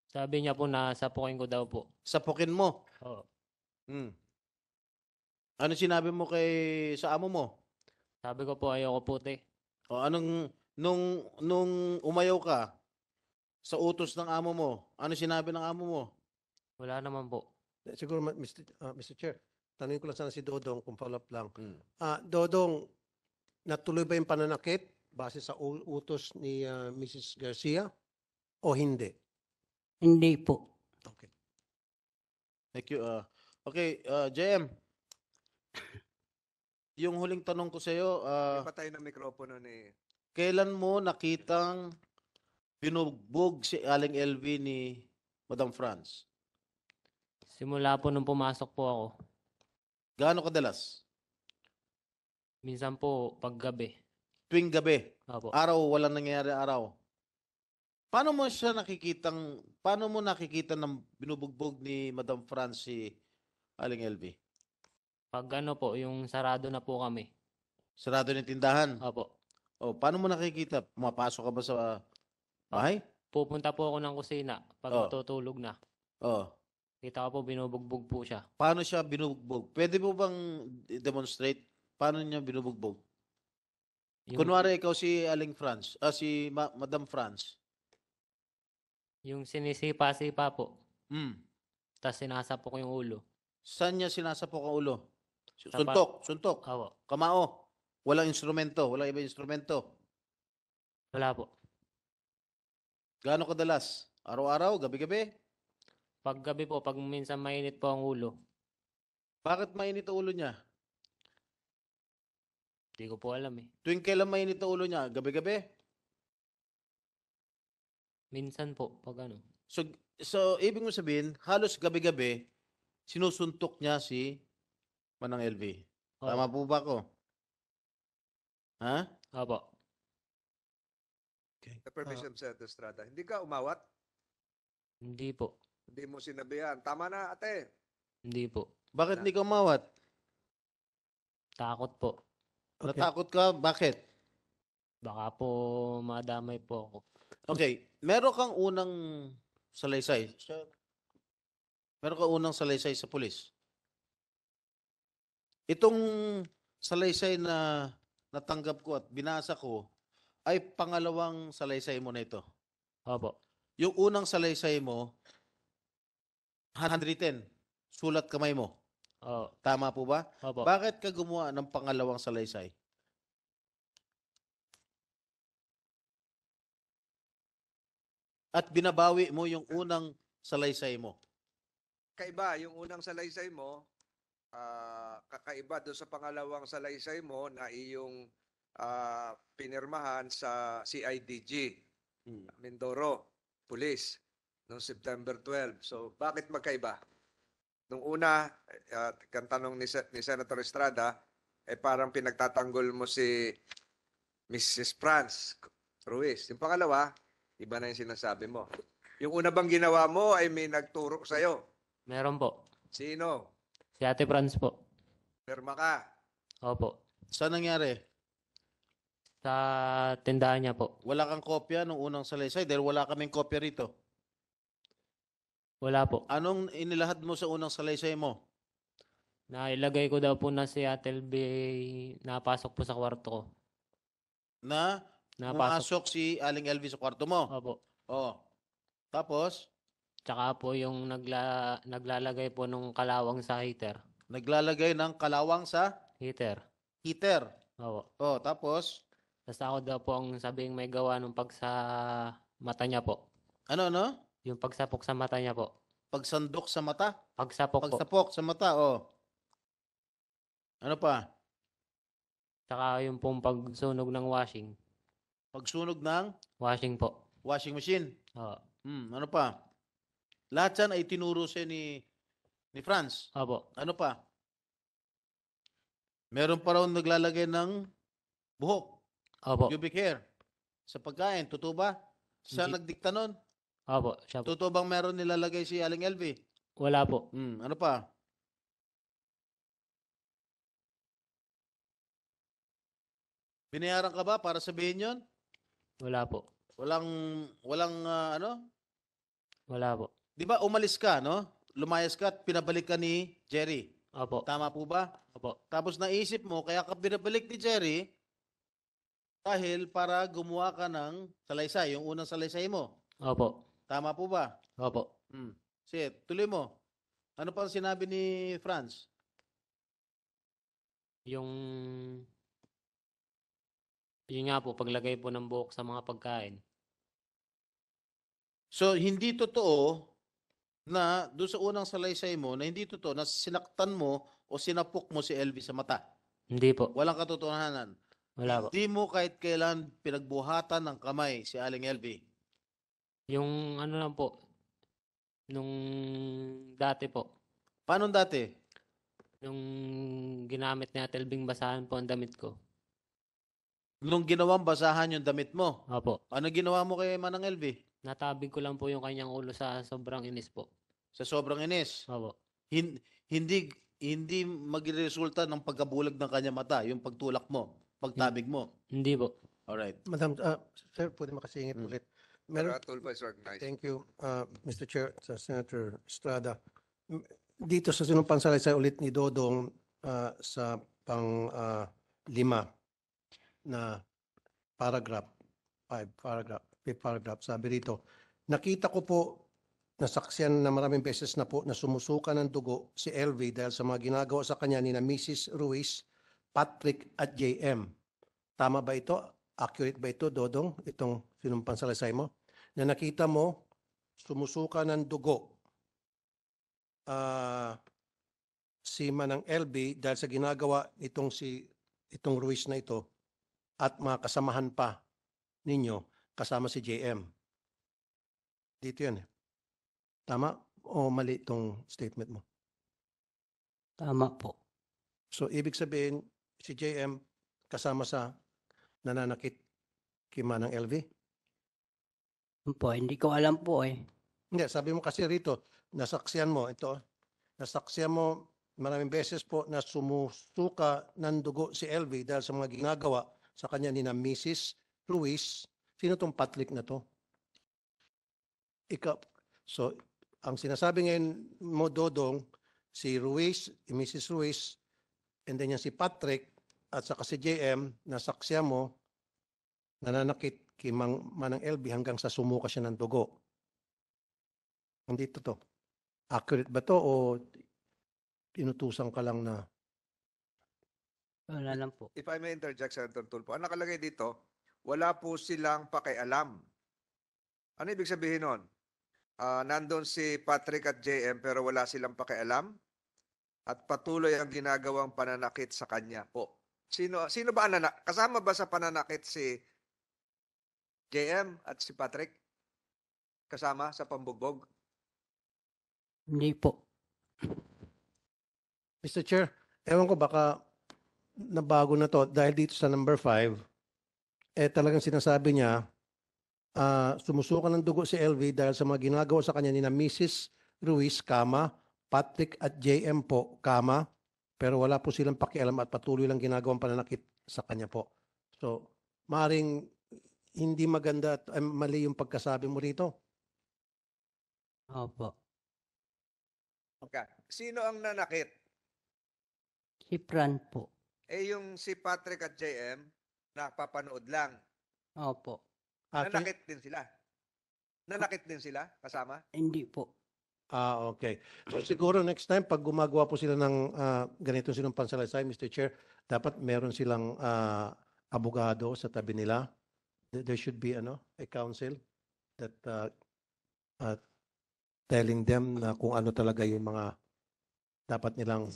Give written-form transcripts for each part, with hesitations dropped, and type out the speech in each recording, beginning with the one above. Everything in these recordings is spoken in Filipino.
Sabi niya po na sapukin ko daw po. Sapukin mo. Oo. Hmm. Ano sinabi mo sa amo mo? Sabi ko po ayoko puti. O anong nung umayaw ka sa utos ng amo mo, ano sinabi ng amo mo? Wala naman po. Siguro, Mr. Chair, tanungin ko lang sana si Dodong kung follow-up lang. Hmm. Dodong, natuloy ba yung pananakit base sa utos ni Mrs. Garcia o hindi? Hindi po. Okay. Thank you. Okay, JM. Yung huling tanong ko sa iyo, Patay ng mikropono ni... kailan mo nakitang binugbog si Aling LV ni Madam France? Simula po nung pumasok po ako. Gaano kadalas? Minsan po paggabi. Tuwing gabi. Opo. Araw, walang nangyayari araw. Paano mo nakikita ng binubugbog ni Madam France si Aling LV? Pag ano po, yung sarado na po kami. Sarado ng tindahan. Opo. O, paano mo nakikita? Pumapasok ka ba sa bahay? Pupunta po ako ng kusina pag Oh. matutulog na. O, Kita ko po binubugbog po siya. paano siya binubugbog? Pwede mo bang demonstrate paano niya binubugbog? Yung, Kunwari ikaw si Aling France, si Madam France. yung sinisipa-sipa po. Hmm. Tapos sinasapok yung ulo. Saan niya sinasapok ang ulo? Sa Suntok, Opo. kamao. Walang instrumento, walang ibang instrumento. Wala po. Gaano kadalas? Araw-araw, gabi-gabi? Paggabi po, pag minsan mainit po ang ulo. Bakit mainit ang ulo niya? Hindi ko po alam eh. Tuwing kailan mainit ang ulo niya? Gabi-gabi? Minsan po, pag ano. So ibig mo sabihin, halos gabi-gabi, sinusuntok niya si Manang LV. Oo. Tama po ba ako? Ha? Opo. The permission sa Estrada. Hindi ka umawat? Hindi po. Hindi mo sinabihan. Tama na, ate. Hindi po. Bakit hindi ka umawat? Takot po. Okay. Natakot ka? Bakit? Baka po madamay po ako. Okay, meron kang unang salaysay. Meron kang unang salaysay sa pulis. Itong salaysay na natanggap ko at binasa ko ay pangalawang salaysay mo na ito. Opo. Yung unang salaysay mo, handwritten, sulat kamay mo. Oo. Tama po ba? Opo. Bakit ka gumawa ng pangalawang salaysay? At binabawi mo yung unang salaysay mo. Kaiba, yung unang salaysay mo, kakaiba doon sa pangalawang salaysay mo na iyong pinirmahan sa CIDG, Mindoro, Police, noong September 12. So, bakit magkaiba? Nung una, kang tanong ni Senator Estrada, parang pinagtatanggol mo si Mrs. France Ruiz. Yung pangalawa, iba na yung sinasabi mo. Yung una bang ginawa mo ay may nagturo sa'yo. Meron po. Sino? Si Ate Franz po. Pirma ka. Opo. Saan nangyari? Sa tindahan niya po. Wala kang kopya nung unang salaysay dahil wala kaming kopya rito. Wala po. Anong inilahad mo sa unang salaysay mo? Nailagay ko daw po na si Ate LB napasok po sa kwarto ko. Na Napasok. pumasok si Aling LV sa kwarto mo. Opo. Oh. Tapos, Tsaka po yung naglalagay po nung kalawang sa heater. naglalagay ng kalawang sa Heater. heater. Opo. Oh, tapos, Tapos ako daw po ang sabing may gawa nung pag sa mata niya po. ano? Yung pagsapok sa mata niya po. Pagsandok sa mata? Pagsapok po. Pagsapok sa mata, oh. Ano pa? Tsaka yung pong pagsunog ng washing. Pagsunog ng Washing po. washing machine. Oo. Ano pa? Lahat yan ay tinuro sa'yo ni Franz. Opo. Ano pa? Meron pa raw naglalagay ng buhok, Opo. pubic hair, sa pagkain. Totoo ba? Siya Hindi. nagdikta nun? Opo. Siya po. Totoo bang meron nilalagay si Aling LV? Wala po. Ano pa? Binayaran ka ba para sabihin yon? Wala po. Walang Wala po. Di ba umalis ka, no? Lumayas ka at pinabalik ka ni Jerry. Opo. Tama po ba? Opo. Tapos naisip mo, kaya ka pinabalik ni Jerry dahil para gumawa ka ng salaysay, yung unang salaysay mo. Opo. Tama po ba? Opo. Sige, tuloy mo. Ano pa ang sinabi ni Franz? Yung yun nga po, paglagay po ng buhok sa mga pagkain. So, hindi totoo na doon sa unang salaysay mo na hindi totoo na sinaktan mo o sinapok mo si Elvis sa mata. Hindi po. Walang katotohanan. Wala po. Hindi mo kahit kailan pinagbuhatan ng kamay si Aling Elvi. Yung ano lang po, nung dati po, Paano dati? nung ginamit ni Ate Elving basahan po ang damit ko. Nung ginawang basahan yung damit mo. Opo. Ano ginawa mo kay Manang Elvi? Natabig ko lang po yung kanyang ulo sa sobrang inis po. Sa sobrang inis. Opo. Hindi magresulta ng pagkabulag ng kanya mata, yung pagtulak mo, pagtabig mo. Hindi po. Alright. Madam, sir, pwede makasingit ulit. Meron, Tulfo is recognized. thank you, Mr. Chair, sa Senator Estrada. Dito sa sinumpang salaysay ulit ni Dodong sa pang-5 na paragraph, fifth paragraph, sabi rito, nakita ko po nasaksiyan na maraming beses na po na sumusuka ng dugo si LV dahil sa mga ginagawa sa kanya ni na Mrs. Ruiz, Patrick at JM. Tama ba ito? Accurate ba ito, Dodong? Itong sinumpang salaysay mo? Na nakita mo sumusuka ng dugo si Manang LB dahil sa ginagawa itong Ruiz na ito at mga kasamahan pa ninyo kasama si JM. Dito yan. Tama o mali itong statement mo? Tama po. So, ibig sabihin, si JM kasama sa nananakit kay Manang LV? Po, hindi ko alam po eh. Hindi, sabi mo kasi rito, nasaksiyan mo, nasaksiyan mo maraming beses po na sumusuka ng dugo si LV dahil sa mga ginagawa sa kanya ni na Mrs. Ruiz. Sino tong Patrick na to? Ikaw. So, ang sinasabi ngayon mo, Dodong, si Ruiz, Mrs. Ruiz, and then yan si Patrick, at saka si JM, nasaksiyan mo, nananakit kay Manang LV hanggang sa sumuka siya ng dugo. Nandito to. Accurate ba to o tinutusan ka lang na? Wala lang po. If I may interject, Senator Tulfo, ang nakalagay dito, wala po silang pakialam. Ano ibig sabihin nun? Nandun si Patrick at JM pero wala silang pakialam at patuloy ang ginagawang pananakit sa kanya po. Sino ba ang kasama ba sa pananakit si JM at si Patrick? Kasama sa pambugbog? Hindi po. Mr. Chair, ewan ko baka nabago na to dahil dito sa number 5, talagang sinasabi niya, sumusuka ng dugo si LV dahil sa mga ginagawa sa kanya ni na Mrs. Ruiz, Patrick at JM po, pero wala po silang pakialam at patuloy lang ginagawang pananakit sa kanya po. So, maring hindi maganda at mali yung pagkasabi mo rito. Opo. Okay. Sino ang nanakit? Si Fran po. Yung si Patrick at JM, nakapapanood lang. Opo. Nanakit din sila. Nanakit din sila kasama? Hindi po. Okay. So siguro next time, pag gumagawa po sila ng ganito silang pansalaysay, Mr. Chair, dapat meron silang abogado sa tabi nila. There should be a counsel that telling them na kung ano talaga yung mga dapat nilang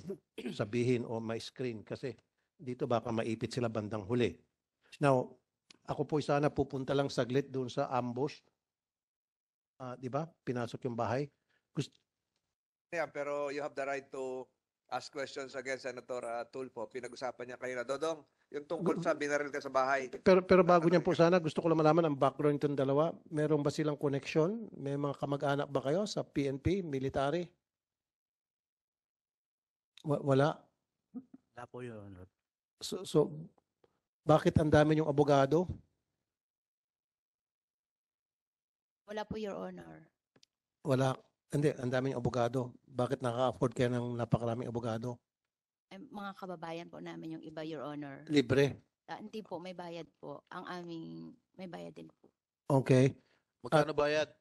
sabihin o ma-screen kasi dito baka maipit sila bandang huli. Now, ako po sana pupunta lang saglit doon sa ambush. Di ba? Pinasok yung bahay. Yeah, pero you have the right to ask questions again, Senator Tulfo. Pinag-usapan niya kayo na. Dodong, yung tungkol sa binaril ka sa bahay. Pero bago niyan po sana, gusto ko lang malaman ang background itong dalawa. Meron ba silang connection? May mga kamag-anak ba kayo sa PNP, military? Wala? Wala po yun. So, bakit ang dami yung abogado? Wala po, Your Honor. Wala. Hindi, ang daming abogado. Bakit nakaka-afford kayo ng napakaraming abogado? Mga kababayan po namin yung iba, Your Honor. Libre. Hindi po, may bayad po. Ang aming, may bayad din po. Okay. Magkano bayad?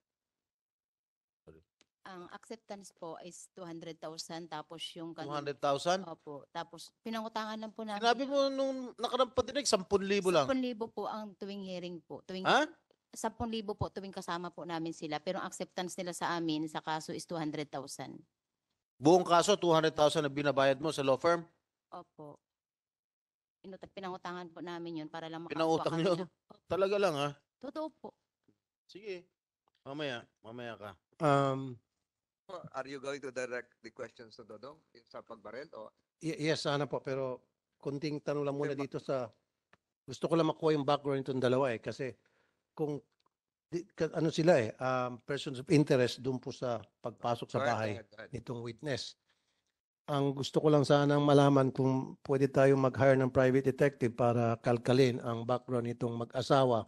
Ang acceptance po is 200,000 tapos yung 200,000? Opo. Tapos pinangutangan lang po namin. Sinabi mo nung nakarang patinig, 10,000 lang. 10,000 po ang tuwing hearing po. Ha? 10,000 po tuwing kasama po namin sila. Pero ang acceptance nila sa amin sa kaso is 200,000. Buong kaso, 200,000 na binabayad mo sa law firm? Opo. Pinangutangan po namin yun para lang makakuha Pinautang kami nyo? ng- Talaga lang ha? Totoo po. Sige. Mamaya ka. Are you going to direct the questions to Dodong sa pagbarel? O Yes, sana po. Pero kunting tanong lang muna dito sa... Gusto ko lang makuha yung background itong dalawa kasi kung ano sila persons of interest doon po sa pagpasok sa Go ahead, bahay go ahead, go ahead. nitong witness. Ang gusto ko lang sanang malaman kung pwede tayong mag-hire ng private detective para kalkalin ang background nitong mag-asawa.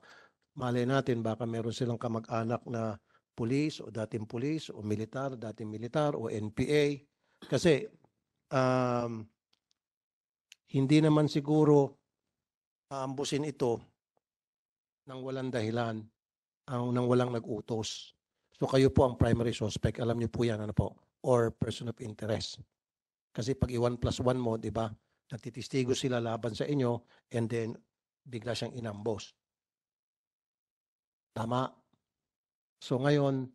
Malay natin baka meron silang kamag-anak na pulis o dating pulis o militar, dating militar o NPA. Kasi hindi naman siguro aambusin ito nang walang dahilan, nang walang nag-utos. So kayo po ang primary suspect. Alam niyo po yan, ano po? Or person of interest. Kasi pag i-1+1 mo, di ba? Nagtitistigo sila laban sa inyo and then bigla siyang inambos. Tama. So ngayon,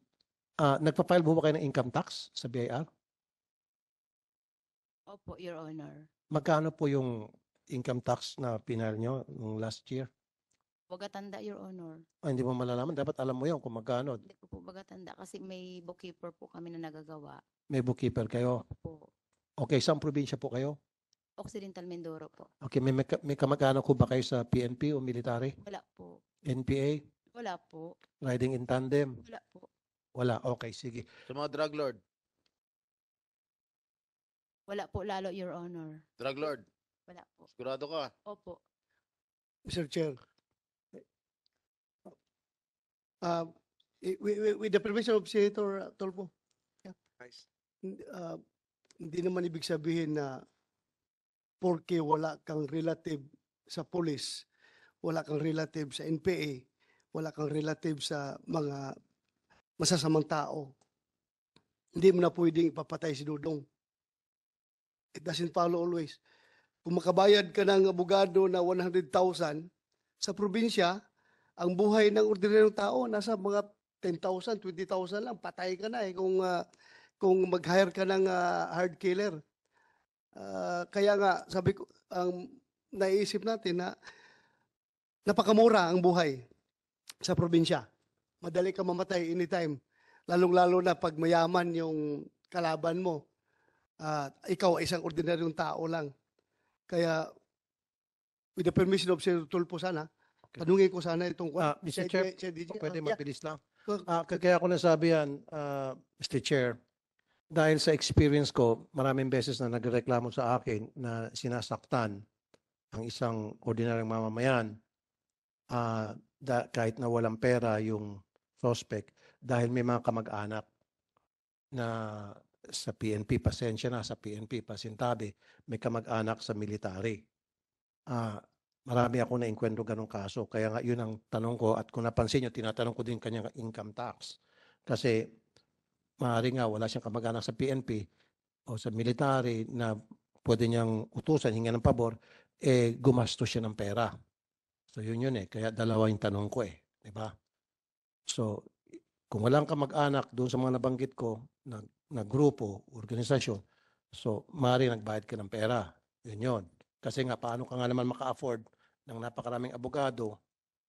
nagpa-file mo ba kayo ng income tax sa BIR? Opo, Your Honor. Magkano po yung income tax na pinal nyo nung last year? Bagatanda, Your Honor. Hindi mo malalaman. Dapat alam mo yun kung magkano. Hindi ko po bagatanda kasi may bookkeeper po kami na nagagawa. May bookkeeper kayo. Po. Okay, saan probinsya po kayo? Occidental Mindoro po. Okay, may kamag-anak ko ba kayo sa PNP o military? Wala po. NPA? Wala po. Riding in tandem? Wala po. Wala. Okay, sige. Sa mga drug lord. Wala po lalo, Your Honor. Drug lord. Wala po. Sigurado ka? Opo. Mr. Chair. With the permission of Senator Tolpo, Nice. hindi naman ibig sabihin na porke wala kang relative sa police, wala kang relative sa NPA, wala kang relative sa mga masasamang tao, hindi mo na pwedeng ipapatay si Dudong. It doesn't follow always. Kung makabayad ka ng abogado na 100,000 sa probinsya, ang buhay ng ordinaryong tao nasa mga 10,000, 20,000 lang, patay ka na kung mag-hire ka ng hard killer. Kaya nga, sabi ko, ang naiisip natin na napakamura ang buhay sa probinsya. Madali ka mamatay anytime. Lalong-lalo na pag mayaman yung kalaban mo. Ikaw ay isang ordinaryong tao lang. Kaya, with the permission of Senator Tulfo sana, tanungin ko sana itong... Mr. Chair, pwede Yeah. mabilis lang. Kaya ako nasabi yan, Mr. Chair, dahil sa experience ko, maraming beses na nagreklamo sa akin na sinasaktan ang isang ordinaryong mamamayan kahit na walang pera yung suspect dahil may mga kamag-anak na sa PNP, pasensya na, sa PNP, pasintabi, may kamag-anak sa military. Marami ako na-enkwentro ganong kaso. Kaya nga yun ang tanong ko at kung napansin nyo, tinatanong ko din kanyang income tax. Kasi maaari nga wala siyang kamag-anak sa PNP o sa military na pwede niyang utusan, hinga ng pabor, gumastos siya ng pera. So yun Kaya dalawa yung tanong ko Diba? So kung walang kamag-anak doon sa mga nabanggit ko na grupo, organisasyon, so maaari nagbayad ka ng pera. Yun. Kasi nga paano ka nga naman maka-afford ng napakaraming abogado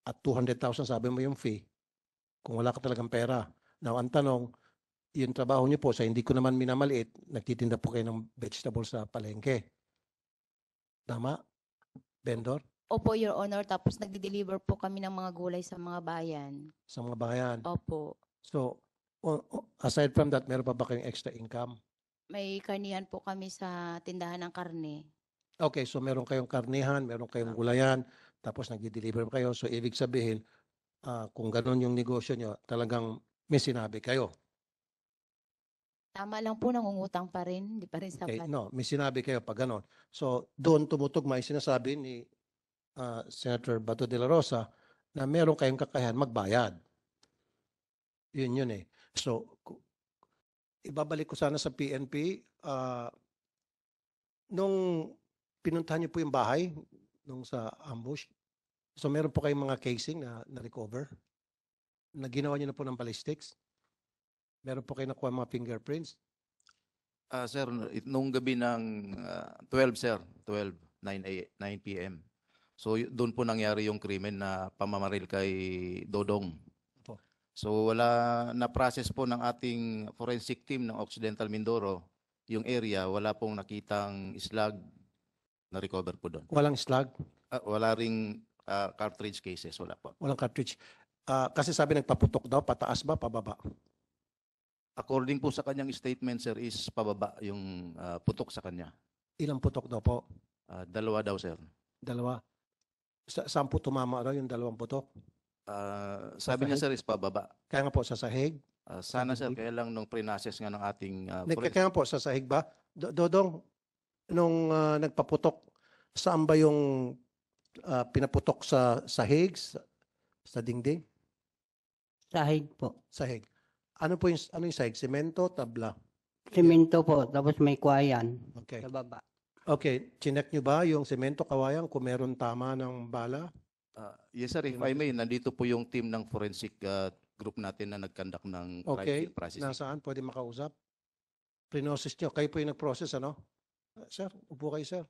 at 200,000 sabi mo yung fee kung wala ka talagang pera. Now, ang tanong, yung trabaho niyo po sa hindi ko naman minamaliit, nagtitinda po kayo ng vegetables sa palengke. Tama? Vendor? Opo, Your Honor. Tapos nagde-deliver po kami ng mga gulay sa mga bayan. Sa mga bayan. Opo. So, aside from that, meron pa ba kayong extra income? May karnihan po kami sa tindahan ng karne. Okay, so meron kayong karnihan, meron kayong gulayan, tapos nag-deliver kayo. So, ibig sabihin, kung ganun yung negosyo nyo, talagang may sinabi kayo. Tama lang po, nangungutang pa rin. Hindi pa rin Okay, sapat. no, may sinabi kayo pag ganon. So, doon tumutugma yung sinasabi ni Senator Bato de la Rosa na meron kayong kakayahan magbayad. Yun eh. So, ibabalik ko sana sa PNP, nung pinuntahan niyo po yung bahay, nung sa ambush, so meron po kayong mga casing na recover? Na ginawa niyo na po ng ballistics? Meron po kayo nakuha mga fingerprints? Sir, nung gabi ng 12, sir, 12, 9 p.m. So, doon po nangyari yung krimen na pamamaril kay Dodong. Opo. So, wala na-process po ng ating forensic team ng Occidental Mindoro, yung area, wala pong nakitang slag na recover po doon. Walang slug? Wala ring cartridge cases, wala po. Walang cartridge? Kasi sabi nagpaputok daw, pataas ba, pababa? According po sa kanyang statement, sir, is pababa yung putok sa kanya. Ilang putok daw po? 2 daw, sir. Dalawa? Saan po tumama daw yung 2 putok? Sabi niya, sahig? sir, is pababa. Kaya nga po sa sahig? Sana, sir, kaya lang nung pre-process nga ng ating Kaya nga po sa sahig ba? Dodong, nung nagpaputok, saan ba yung pinaputok sa sahig? Sa dingding? Sahig po. Sahig. Ano yung sahig? Semento, tabla? Simento po, tapos may kwayan Okay. sa baba. Okay, chinek nyo ba yung semento, kawayan, kung meron tama ng bala? Yes, sir, if I may, nandito po yung team ng forensic group natin na nag-conduct ng crime Okay, scene processing. nasaan? Pwede makausap? Prinosis nyo. Kayo po yung nag-process, ano? Sir, upo kayo, sir.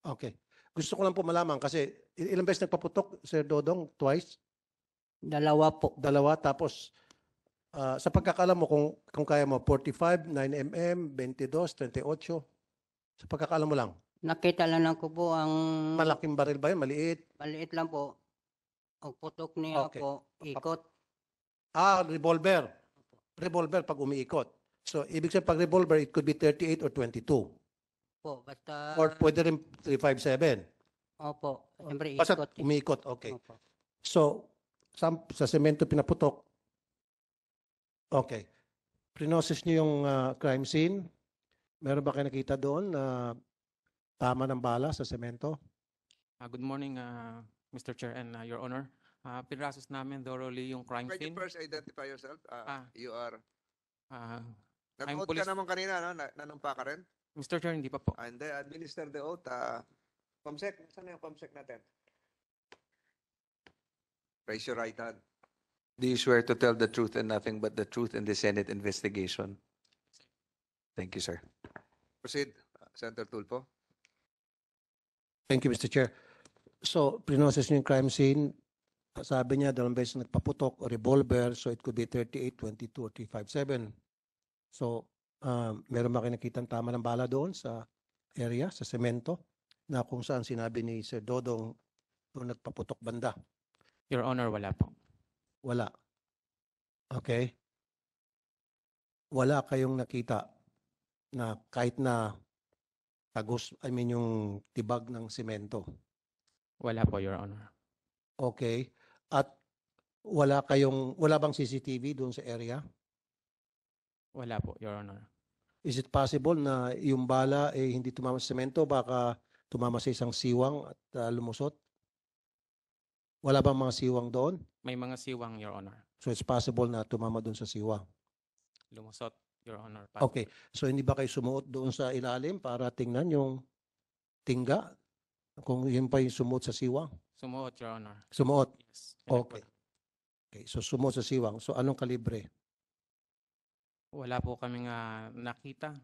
Okay. Gusto ko lang po malaman kasi ilang beses nagpaputok, Sir Dodong? Twice? 2 po. 2, tapos sa pagkakalam mo, kung kaya mo, 45, 9mm, 22, 38. Sa pagkakalam mo lang. Nakita lang ko po ang Malaking baril ba yun? Maliit? maliit lang po. Ang putok niya Okay. po, ikot. Revolver. Revolver pag umiikot. So, ibig sabihin pag revolver, it could be 38 or 22. Po, basta Or pwede rin 357. opo, siyempre Basta ikot. umiikot, okay. Opo. So, sa semento pinaputok. Okay. Prinosis niyo yung crime scene. Meron ba kayo nakita doon na tama ng bala sa semento? Good morning, Mr. Chair and Your Honor. Pinrasos namin thoroughly yung crime Can you scene. first identify yourself? You are... I'm Nag-oath police. ka naman kanina, no? Nanumpa ka rin? Mr. Chair, hindi pa po. And then, administer the oath. Pamsec, saan na yung pamsec natin? Raise your right hand. Do you swear to tell the truth and nothing but the truth in the Senate investigation? Thank you, sir. Proceed, Senator Tulfo. Thank you, Mr. Chair. So, prinosis niyo yung crime scene. Sabi niya, 2 beses nagpaputok o revolver. So, it could be 38, 22, or 357. So, meron ba kayo nakitang tama ng bala doon sa area, sa semento, na kung saan sinabi ni Sir Dodong doon nagpaputok banda? Your Honor, wala po. Wala. Okay? Wala kayong nakita na kahit na tagos, yung tibag ng semento. Wala po, Your Honor. Okay? At wala bang CCTV doon sa area? Wala po, Your Honor. Is it possible na yung bala hindi tumama sa semento, baka tumama sa isang siwang at lumusot? Wala bang mga siwang doon? May mga siwang, Your Honor. So it's possible na tumama doon sa siwang. Lumusot, Your Honor. Okay. So hindi ba kayo sumuot doon sa ilalim para tingnan yung tingga? Kung yun pa yung sumuot sa siwang? Sumuot, Your Honor. Sumuot? Yes. Okay. Okay. So sumuot sa siwang. So anong kalibre? Wala po kaming nakita.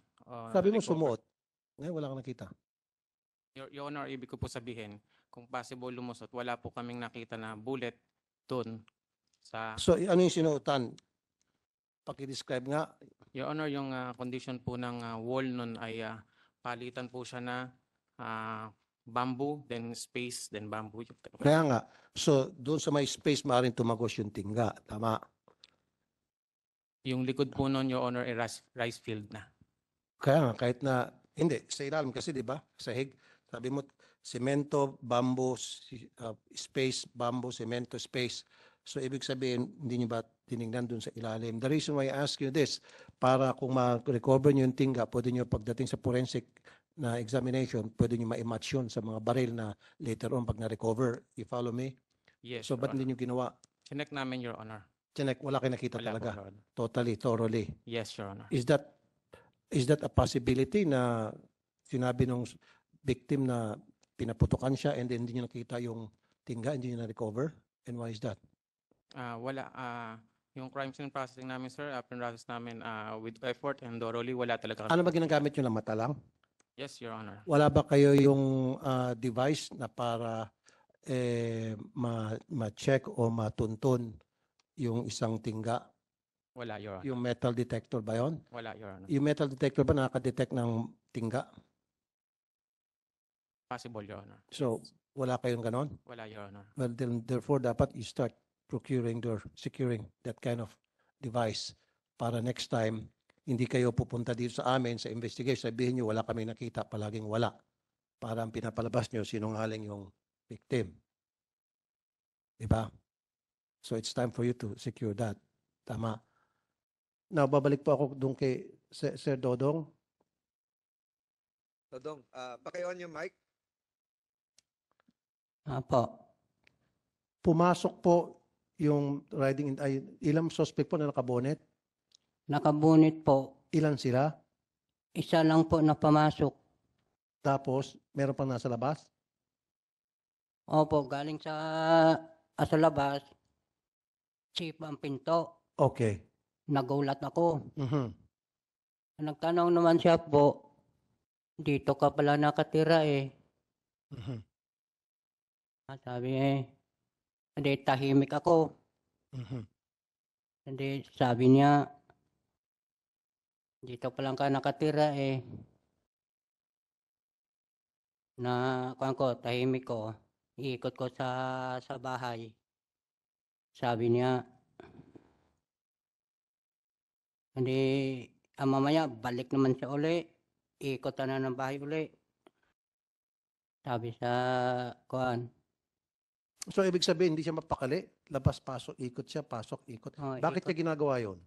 Sabi mo recover. sumuot. Ngayon wala kang nakita. Your Honor, ibig ko po sabihin, kung possible lumusot, wala po kaming nakita na bullet doon sa... So ano yung sinuotan? Paki-describe nga. Your Honor, yung condition po ng wall nun ay palitan po siya na bamboo, then space, then bamboo. Kaya nga. So doon sa may space maaaring tumagos yung tingga. Tama. Yung likod po nun, Your Honor, ay rice field na. Kaya nga, kahit na, hindi, sa ilalim kasi, di ba? Sahig, sabi mo, semento, bamboo, space, bamboo, semento, space. So ibig sabihin, hindi nyo ba tinignan dun sa ilalim? The reason why I ask you this, para kung ma-recover nyo yung tingga, pwede nyo pagdating sa forensic na examination, pwede nyo ma-match yun sa mga baril na later on pag na-recover. You follow me? Yes, So Your ba't hindi Honor. nyo ginawa? Chinek namin, Your Honor. Chinek, wala kayo nakita Wala po, talaga. Your Honor. Totally, thoroughly. Yes, Your Honor. Is that a possibility na sinabi nung victim na pinaputukan siya and then hindi nyo nakita yung tingga, hindi nyo na-recover? And why is that? Wala. Yung crime scene processing namin, sir, process namin with effort and thoroughly, wala talaga. Ano ba ginagamit nyo na mata lang? Yes, Your Honor. Wala ba kayo yung device na para ma-check o matuntun yung isang tingga? Wala, Your Honor. Yung metal detector ba yon? Wala, Your Honor. Yung metal detector ba nakaka-detect ng tingga? Possible, Your Honor. So, wala kayong ganon? Wala, Your Honor. Well, then, therefore, dapat you start procuring or securing that kind of device para next time, hindi kayo pupunta dito sa amin sa investigation, sabihin nyo, wala kami nakita, palaging wala. Para ang pinapalabas nyo, sinungaling yung victim. Diba? So, it's time for you to secure that. Tama. Now, babalik po ako doon kay Sir Dodong. Dodong, paki-on yung mic. Apo. Pumasok po yung riding in, ay, ilang suspect po na nakabonet? Nakabunit po. Ilan sila? Isa lang po na pamasok. Tapos, meron pang nasa labas? Opo, galing sa labas. Chip ang pinto. Okay. Nagulat ako. Mhm. Nagtanong naman siya po, dito ka pala nakatira eh. Mhm. Sabi hindi tahimik ako. Mhm. Hindi, sabi niya, dito pa lang ka nakatira eh. Na, tahimik ko. Iikot ko sa bahay. Sabi niya, hindi, mamaya, balik naman siya uli. Iikot na ng bahay uli. Sabi sa, So, ibig sabihin, hindi siya mapakali? Labas, pasok, ikot siya, pasok, ikot. Bakit niya ginagawa yun?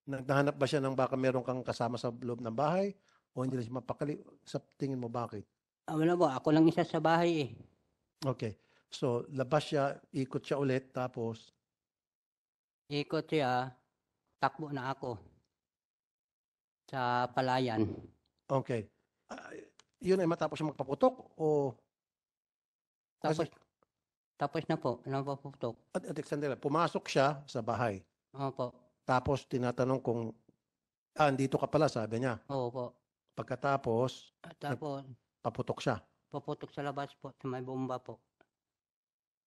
Naghahanap ba siya ng baka meron kang kasama sa loob ng bahay? O hindi lang siya mapakali? Sa tingin mo, bakit? Wala po, ako lang isa sa bahay eh. Okay. So, labas siya, ikot siya ulit, tapos, Ikot siya, takbo na ako sa palayan. okay. Yun ay matapos siya magpaputok? O, Tapos na po, napaputok. at sandali, pumasok siya sa bahay. Opo, Tapos, tinatanong kung, andito ka pala, sabi niya. opo. Pagkatapos, Tapos, paputok siya. paputok sa labas po, sa may bomba po.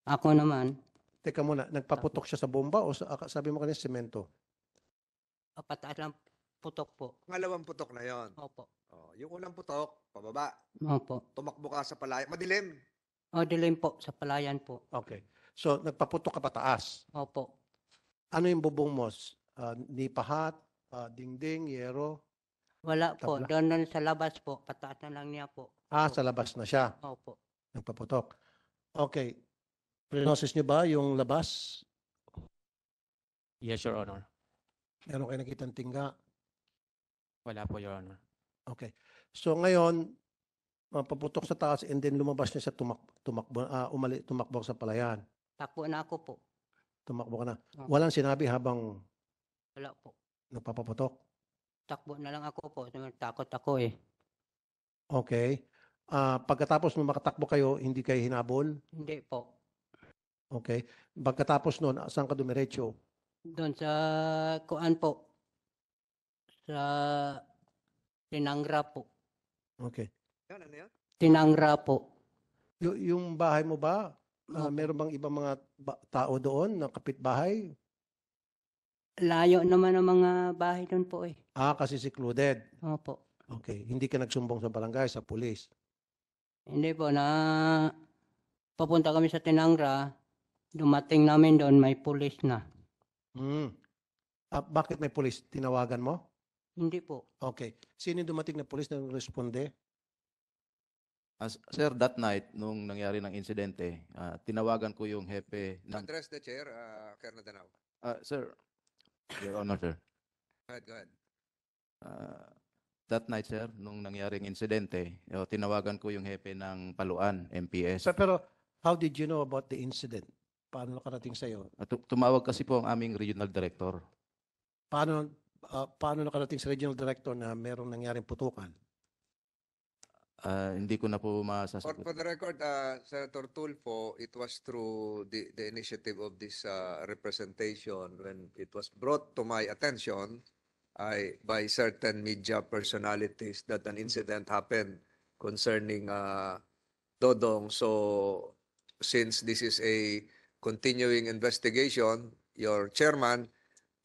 Ako naman, Teka muna, nagpaputok siya sa bomba o sabi mo kanina semento? pataas lang putok po. Pangalawang putok na yon. Opo, Yung unang putok, pababa. opo. Tumakbo ka sa palayan. Madilim. O, dilim po, sa palayan po. Okay. So, nagpaputok ka pataas. Opo. Ano yung bubong mo? Nipahat, dingding, yero? Wala po, Tabla. doon sa labas po, pataas na lang niya po. Sa labas na siya. Opo. Nagpaputok. Okay. Prognosis niyo ba yung labas? Yes, Your Honor. Meron kayo nakitang tingga? Wala po, Your Honor. Okay. So, ngayon, paputok sa taas and then lumabas niya sa tumakbo sa palayan. Takbo na ako po. Tumakbo ka na. Opo. Walang sinabi habang Wala po. nagpapaputok? Takbo na lang ako po. Takot ako eh. Okay. Pagkatapos nung makatakbo kayo, hindi kayo hinabol? Hindi po. Okay. Pagkatapos nun, saan ka dumiretso? Doon sa kuan po. Sa Tinangra po. Okay. Yan, ano yan? Tinangra po. Yung bahay mo ba, Opo. meron bang ibang mga tao doon na kapitbahay? Layo naman ang mga bahay doon po eh. Kasi secluded. Opo. Okay. Hindi ka nagsumbong sa barangay, sa pulis. Hindi po na papunta kami sa Tinangra. Dumating namin doon, may pulis na. Bakit may pulis? Tinawagan mo? Hindi po. Okay. Sino yung dumating na pulis na responde? Sir, that night, nung nangyari ng insidente, tinawagan ko yung hepe ng... Address the chair, Colonel Danao. Sir, Your Honor, sir. Go ahead. That night, sir, nung nangyaring insidente, tinawagan ko yung hepe ng Paluan, MPS. Pero how did you know about the incident? Paano nakarating sa iyo? Tumawag kasi po ang aming regional director. Paano nakarating sa regional director na merong nangyaring putukan? Hindi ko na po For masasagot. the record, Senator Tulfo, it was through the initiative of this representation when it was brought to my attention by certain media personalities that an incident happened concerning Dodong. So since this is a continuing investigation, your chairman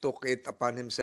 took it upon himself